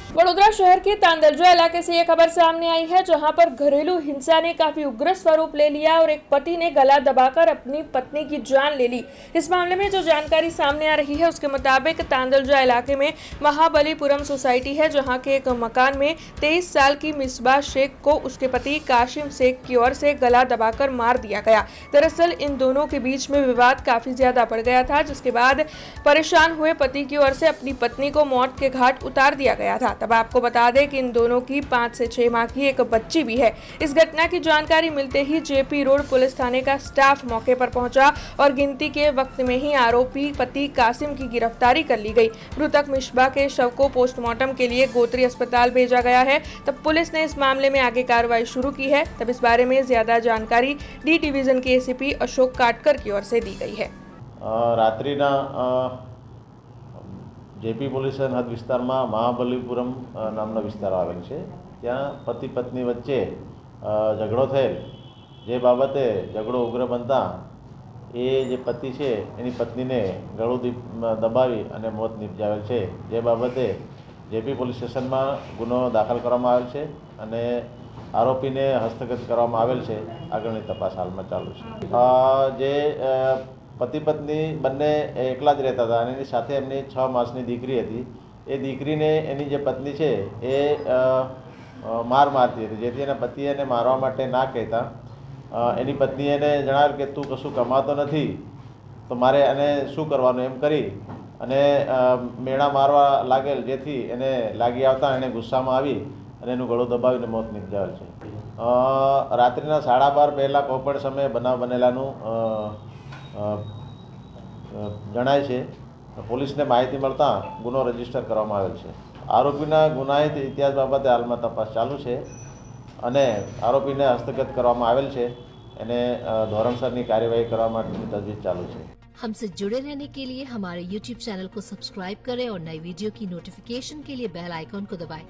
वडोदरा शहर के तांदलजा इलाके से ये खबर सामने आई है, जहां पर घरेलू हिंसा ने काफी उग्र स्वरूप ले लिया और एक पति ने गला दबाकर अपनी पत्नी की जान ले ली। इस मामले में जो जानकारी सामने आ रही है उसके मुताबिक तांदलजा इलाके में महाबलीपुरम सोसाइटी है, जहां के एक मकान में 23 साल की मिसबा शेख को उसके पति काशिम शेख की ओर से गला दबाकर मार दिया गया। दरअसल इन दोनों के बीच में विवाद काफी ज्यादा बढ़ गया था, जिसके बाद परेशान हुए पति की ओर से अपनी पत्नी को मौत के घाट उतार दिया गया था। तब आपको बता दें कि इन दोनों की 5 से 6 माह की एक बच्ची भी है। इस घटना की जानकारी मिलते ही जेपी रोड पुलिस थाने का स्टाफ मौके पर पहुंचा और गिनती के वक्त में ही आरोपी पति कासिम की गिरफ्तारी कर ली गई। मृतक मिसबा के शव को पोस्टमार्टम के लिए गोत्री अस्पताल भेजा गया है। तब पुलिस ने इस मामले में आगे कार्रवाई शुरू की है। तब इस बारे में ज्यादा जानकारी डी डिवीजन के एसीपी अशोक काटकर की ओर से दी गई है। रात्रिना जेपी पोलीस हद विस्तार में महाबलीपुरम नामना विस्तार आवेल छे। त्यां पति पत्नी वच्चे झगड़ो थयेल, जे बाबते झगड़ो उग्र बनता ए जे पति छे एनी पत्नीने गळुं दबावी अने मौत निपजावेल छे। जे बाबते जेपी पोलीस स्टेशन में गुनो दाखल करवामां आवेल छे अने आरोपीने हस्तगत करवामां आवेल छे। आगळनी तपास हालमां चालू छे। जे पति पत्नी बंने एकला ज रहता था, एनी साथे एमनी 6 मासनी दीकरी हती। ए दीकरीने एनी जे पत्नी छे ए मार मारती हती, जेथी एना पतिए एने मारवा माटे ना कहेता एनी पत्नीए एने जणाव्युं के तू कशुं कमातो नथी तो मारे आने शुं करवानुं एम करी अने मेणा मारवा लागेल, जेथी एने लागी आवता एने गुस्सामां आवी अने एनुं गळुं दबावीने मौत निपजावेल छे। रात्रिना 12:30 पहेला कोईपण समये बनाव बनेलानुं जणाय छे। पोलीसने माहिती मळता गुनो रजिस्टर करवामां आवेल छे। आरोपीना गुनाहित इतिहास बाबते हालमां तपास चालू छे अने आरोपीने हस्तगत करवामां आवेल छे। एने धोरणसરની कार्यवाही કરવા માટેની તજવીજ ચાલુ છે। हमसे जुड़े रहने के लिए हमारे YouTube चैनल को सब्सक्राइब करें और नई वीडियो की नोटिफिकेशन के लिए बेल आइकॉन को दबाएं।